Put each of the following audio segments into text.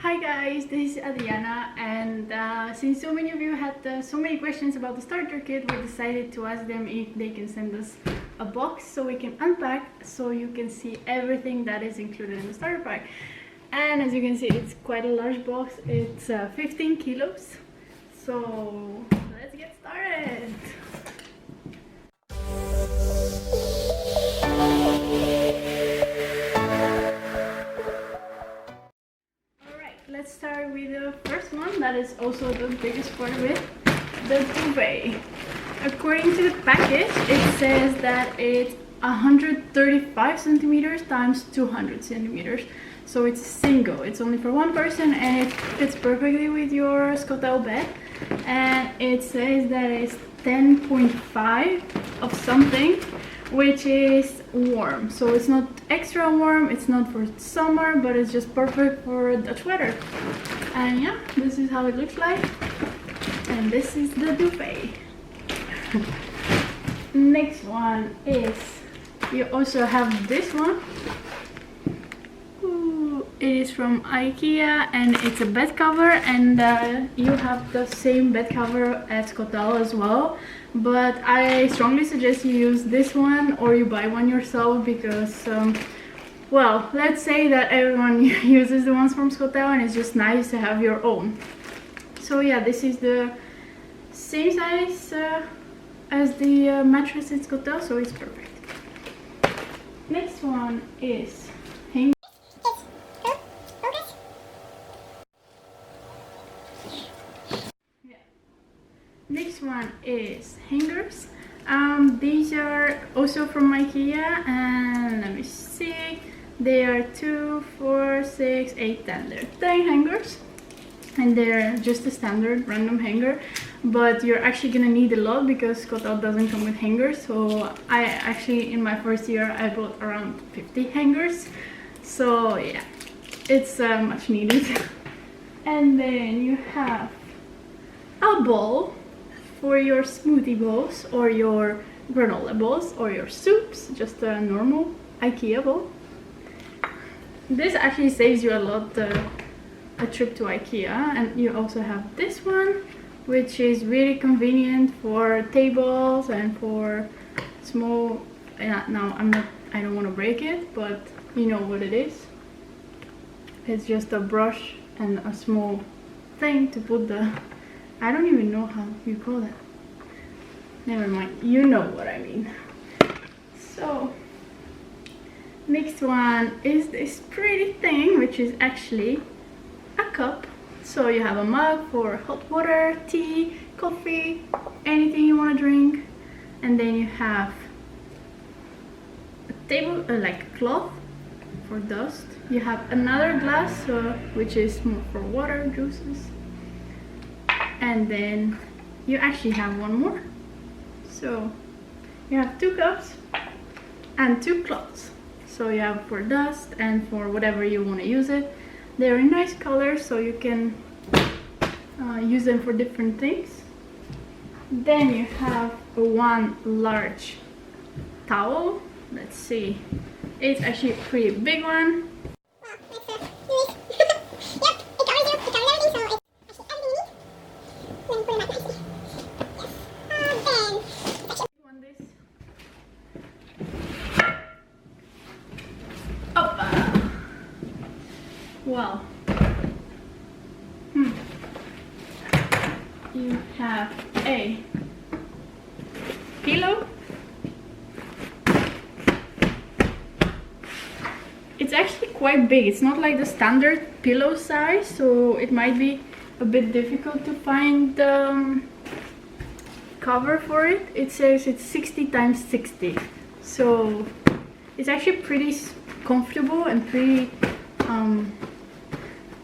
Hi guys, this is Adriana, and since so many of you had so many questions about the starter kit, we decided to ask them if they can send us a box so we can unpack, so you can see everything that is included in the starter pack. And as you can see, it's quite a large box. It's 15 kilos. So let's get started. Let's start with the first one, that is also the biggest part of it, the duvet. According to the package, it says that it's 135 centimeters times 200 centimeters. So it's single, it's only for one person, and it fits perfectly with your Skotel bed. And it says that it's 10.5 of something, which is warm. So it's not extra warm, it's not for summer, but it's just perfect for Dutch weather. And yeah, this is how it looks like. And this is the duvet. Next one is, you also have this one. Ooh, it is from IKEA and it's a bed cover, and you have the same bed cover at Skotel as well. But I strongly suggest you use this one or you buy one yourself, because well, let's say that everyone uses the ones from Skotel and it's just nice to have your own. So yeah, this is the same size as the mattress in Skotel, so it's perfect. Next one is hangers. Next one is hangers. These are also from IKEA, and let me see, they are 2, 4, 6, 8, 10. They're 10 hangers, and they're just a standard random hanger, but you're actually gonna need a lot because Skotel doesn't come with hangers. So I actually, in my first year, I bought around 50 hangers. So yeah, it's much needed. And then you have a bowl for your smoothie bowls or your granola bowls or your soups, just a normal IKEA bowl. This actually saves you a lot, a trip to IKEA. And you also have this one, which is really convenient for tables and for small, now I don't want to break it, but you know what it is. It's just a brush and a small thing to put the, I don't even know how you call that. Never mind, you know what I mean. So, next one is this pretty thing, which is actually a cup. So you have a mug for hot water, tea, coffee, anything you want to drink. And then you have a table, like a cloth for dust. You have another glass, which is more for water, juices. And then you actually have one more. So you have 2 cups and 2 cloths. So you have for dust and for whatever you want to use it. They're in nice colors, so you can use them for different things. Then you have one large towel. Let's see, it's actually a pretty big one. Well, you have a pillow. It's actually quite big. It's not like the standard pillow size, so it might be a bit difficult to find the cover for it. It says it's 60 times 60, so it's actually pretty comfortable and pretty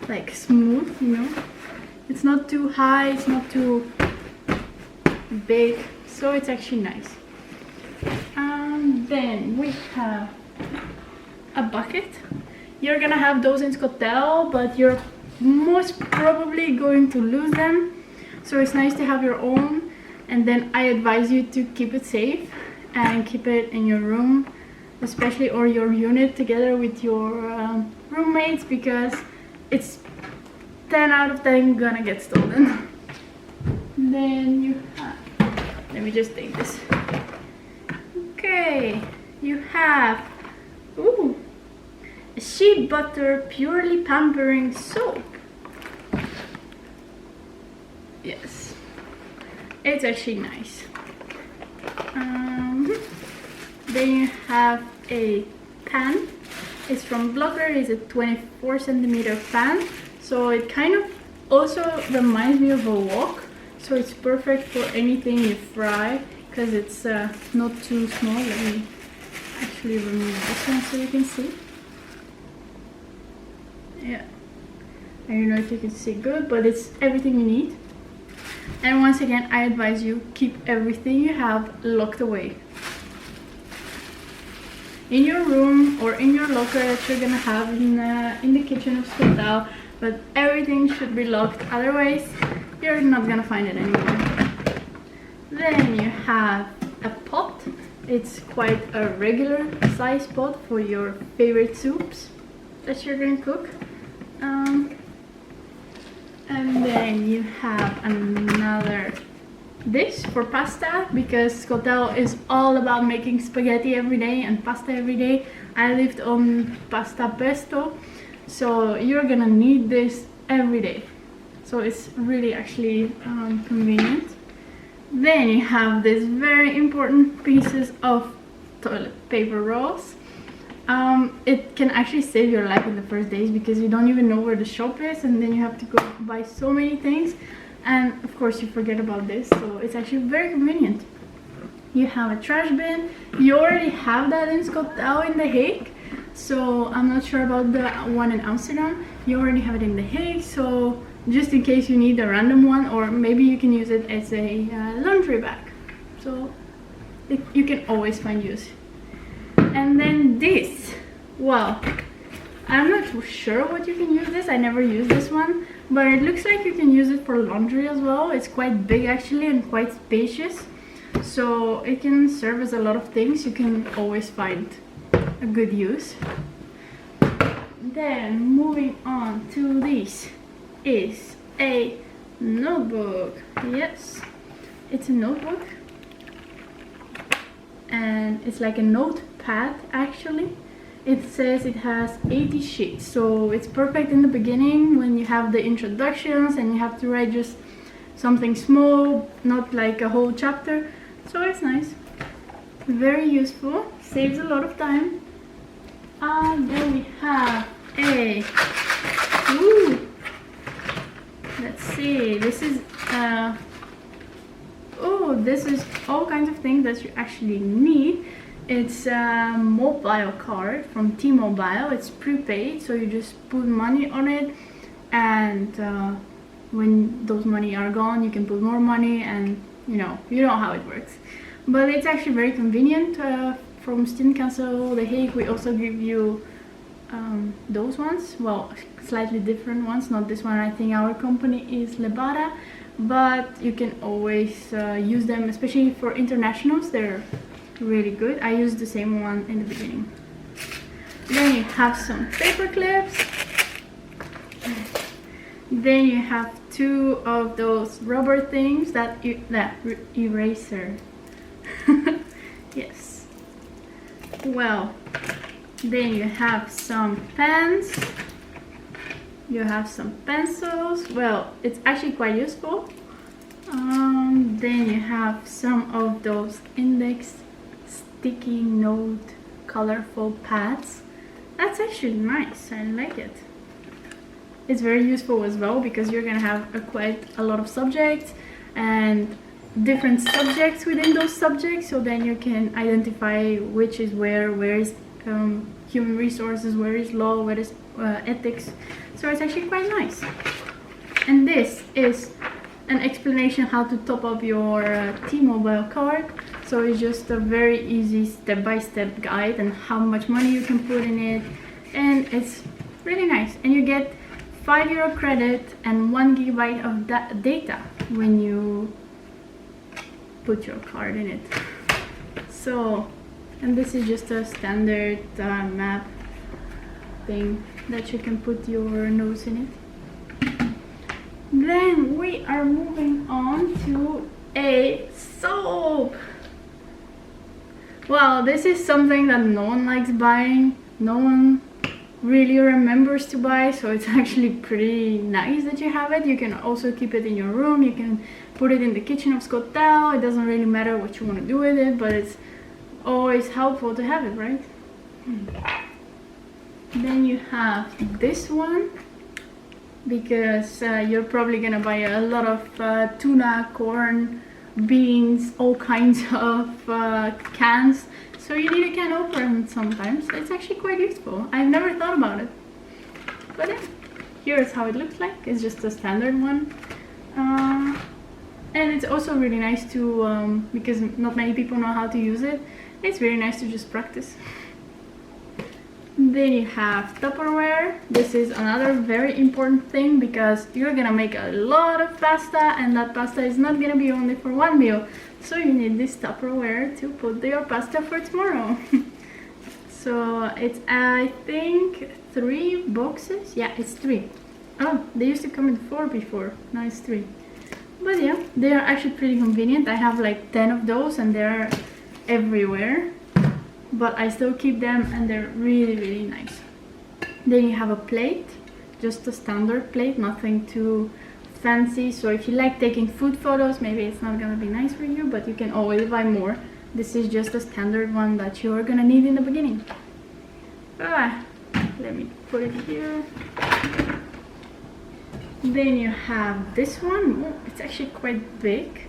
like smooth, you know. It's not too high, it's not too big, so it's actually nice. Then we have a bucket. You're gonna have those in Skotel, but you're most probably going to lose them, so it's nice to have your own. And then I advise you to keep it safe and keep it in your room, especially, or your unit together with your roommates, because it's 10 out of 10 gonna get stolen. Then you have, let me just take this. Okay, you have, ooh, a shea butter purely pampering soap. Yes, it's actually nice. Then you have a pan. It's from Blocker. It's a 24 centimeter pan, so it kind of also reminds me of a wok, so it's perfect for anything you fry because it's not too small. Let me actually remove this one so you can see. Yeah, I don't know if you can see good, but it's everything you need. And once again, I advise you keep everything you have locked away in your room or in your locker that you're gonna have in the kitchen of Skotel, but everything should be locked, otherwise you're not gonna find it anymore. Then you have a pot. It's quite a regular size pot for your favorite soups that you're gonna cook. And then you have another dish for pasta, because Skotel is all about making spaghetti every day and pasta every day. I lived on pasta pesto, so you're gonna need this every day. So it's really actually convenient. Then you have these very important pieces of toilet paper rolls. It can actually save your life in the first days because you don't even know where the shop is, and then you have to go buy so many things, and of course you forget about this, so it's actually very convenient. You have a trash bin. You already have that in Skotel in The Hague, so I'm not sure about the one in Amsterdam. You already have it in The Hague, so just in case you need a random one, or maybe you can use it as a laundry bag, so you can always find use. And then this, well, I'm not sure what you can use this. I never used this one, but it looks like you can use it for laundry as well. It's quite big actually and quite spacious, so it can serve as a lot of things. You can always find a good use. Then moving on to this is a notebook. Yes, it's a notebook, and it's like a notepad actually. It says it has 80 sheets, so it's perfect in the beginning when you have the introductions and you have to write just something small, not like a whole chapter. So it's nice, very useful, saves a lot of time. Then we have a, ooh, let's see, this is this is all kinds of things that you actually need. It's a mobile card from T-Mobile. It's prepaid, so you just put money on it, and when those money are gone you can put more money, and you know how it works. But it's actually very convenient. From Student Council The Hague we also give you those ones, well, slightly different ones, not this one. I think our company is Lebara, but you can always use them, especially for internationals. They're really good. I used the same one in the beginning. Then you have some paper clips. Then you have two of those rubber things that eraser. Yes. Well, then you have some pens. You have some pencils. Well, it's actually quite useful. Then you have some of those index sticky note colorful pads. That's actually nice. I like it. It's very useful as well because you're gonna have quite a lot of subjects and different subjects within those subjects, so then you can identify which is where is human resources, where is law, where is ethics. So it's actually quite nice. And this is an explanation how to top up your T-Mobile card. So it's just a very easy step-by-step guide on how much money you can put in it, and it's really nice. And you get €5 credit and 1 GB of data when you put your card in it. So, and this is just a standard map thing that you can put your notes in it. Then we are moving on to a soap. Well, this is something that no one likes buying. No one really remembers to buy, so it's actually pretty nice that you have it. You can also keep it in your room. You can put it in the kitchen of Skotel. It doesn't really matter what you want to do with it, but it's always helpful to have it, right? Then you have this one, because you're probably gonna buy a lot of tuna, corn, beans, all kinds of cans, so you need a can opener sometimes. It's actually quite useful. I've never thought about it, but yeah, here's how it looks like. It's just a standard one, and it's also really nice to because not many people know how to use it. It's very nice to just practice. Then you have Tupperware. This is another very important thing, because you're gonna make a lot of pasta, and that pasta is not gonna be only for one meal. So you need this Tupperware to put your pasta for tomorrow. So it's, I think, 3 boxes. Yeah, it's 3. Oh, they used to come in 4 before. Now it's 3. But yeah, they are actually pretty convenient. I have like 10 of those, and they're everywhere. But I still keep them, and they're really, really nice. Then you have a plate, just a standard plate, nothing too fancy. So if you like taking food photos, maybe it's not gonna be nice for you, but you can always buy more. This is just a standard one that you're gonna need in the beginning. Let me put it here. Then you have this one. Oh, it's actually quite big.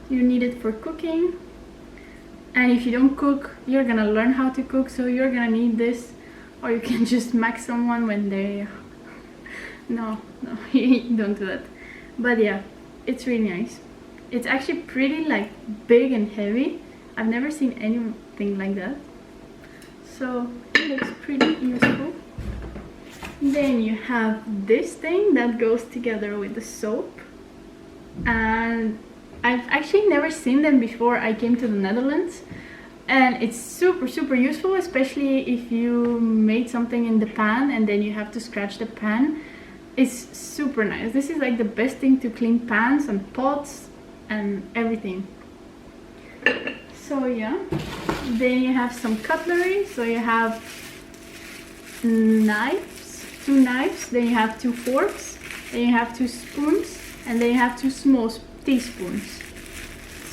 You need it for cooking. And if you don't cook, you're gonna learn how to cook, so you're gonna need this. Or you can just smack someone when they... No, don't do that. But yeah, it's really nice. It's actually pretty like big and heavy. I've never seen anything like that. So it looks pretty useful. Then you have this thing that goes together with the soap. And I've actually never seen them before I came to the Netherlands, and it's super, super useful, especially if you made something in the pan and then you have to scratch the pan. It's super nice. This is like the best thing to clean pans and pots and everything. So yeah, then you have some cutlery. So you have knives, 2 knives, then you have 2 forks, then you have 2 spoons, and then you have 2 small teaspoons.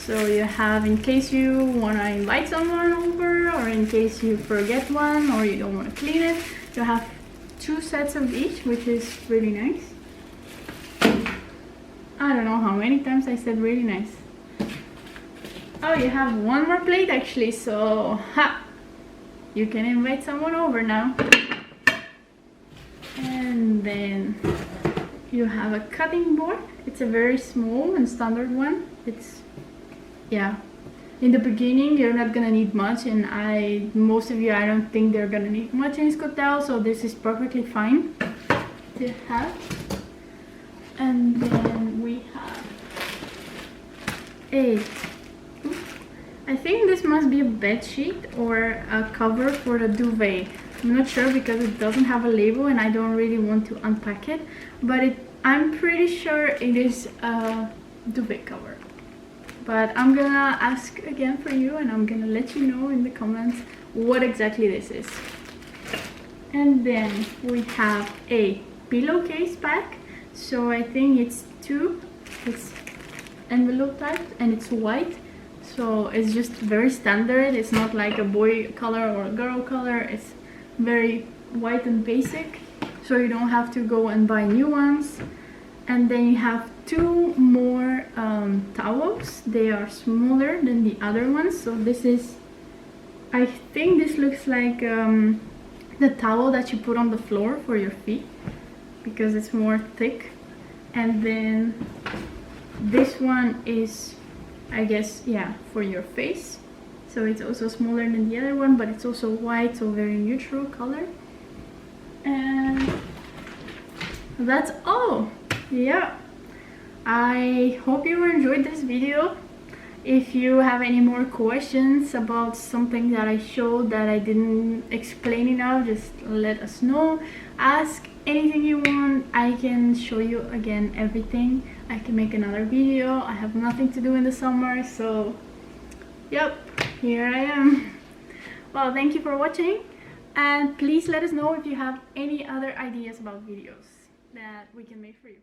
So you have, in case you want to invite someone over, or in case you forget one, or you don't want to clean it, you have 2 sets of each, which is really nice. I don't know how many times I said really nice. Oh, you have 1 more plate actually, so you can invite someone over now. And then you have a cutting board. It's a very small and standard one. It's, yeah, in the beginning you're not gonna need much, and most of you, I don't think they're gonna need much in Skotel, so this is perfectly fine to have. And then we have I think this must be a bed sheet or a cover for the duvet. I'm not sure because it doesn't have a label and I don't really want to unpack it, but I'm pretty sure it is a duvet cover. But I'm gonna ask again for you, and I'm gonna let you know in the comments what exactly this is. And then we have a pillowcase pack. So I think it's 2. It's envelope type and it's white. So it's just very standard. It's not like a boy color or a girl color. It's very white and basic, so you don't have to go and buy new ones. And then you have 2 more towels. They are smaller than the other ones. So this is, I think this looks like the towel that you put on the floor for your feet, because it's more thick. And then this one is, I guess, yeah, for your face. So it's also smaller than the other one, but it's also white, so very neutral color. And that's all. Yeah, I hope you enjoyed this video. If you have any more questions about something that I showed that I didn't explain enough, just let us know. Ask anything you want. I can show you again everything. I can make another video. I have nothing to do in the summer, so yep, here I am. Well, thank you for watching, and please let us know if you have any other ideas about videos that we can make for you.